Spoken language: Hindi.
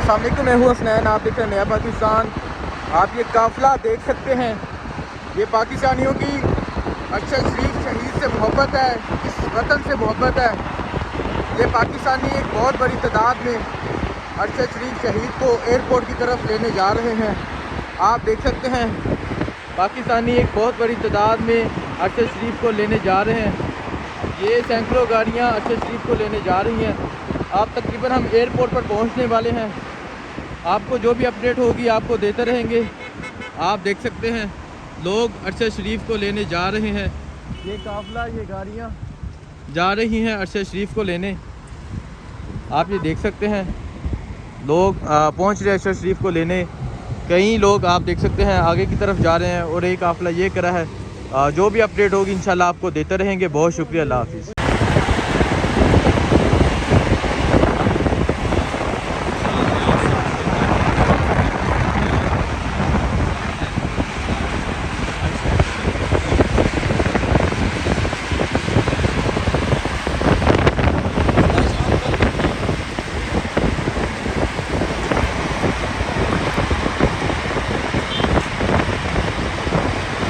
अस्सलाम वालेकुम, मैं हूँ हसनैन, आप देख रहे हैं नया पाकिस्तान। आप ये काफ़िला देख सकते हैं, ये पाकिस्तानियों की अरशद शरीफ शहीद से मोहब्बत है, इस वतन से मोहब्बत है। ये पाकिस्तानी एक बहुत बड़ी तादाद में अरशद शरीफ शहीद को एयरपोर्ट की तरफ लेने जा रहे हैं। आप देख सकते हैं पाकिस्तानी एक बहुत बड़ी तादाद में अरशद शरीफ को लेने जा रहे हैं। ये सैकड़ों गाड़ियाँ अरशद शरीफ को लेने जा रही हैं। आप तकरीबन हम एयरपोर्ट पर पहुंचने वाले हैं। आपको जो भी अपडेट होगी आपको देते रहेंगे। आप देख सकते हैं लोग अरशद शरीफ को लेने जा रहे हैं। ये काफ़िला, ये गाड़ियां जा रही हैं अरशद शरीफ को लेने। आप ये देख सकते हैं लोग पहुंच रहे हैं अरशद शरीफ को लेने। कई लोग आप देख सकते हैं आगे की तरफ जा रहे हैं और एक काफ़िला ये करा है। जो भी अपडेट होगी इंशाल्लाह आपको देते रहेंगे। बहुत शुक्रिया, अल्लाह हाफिज़।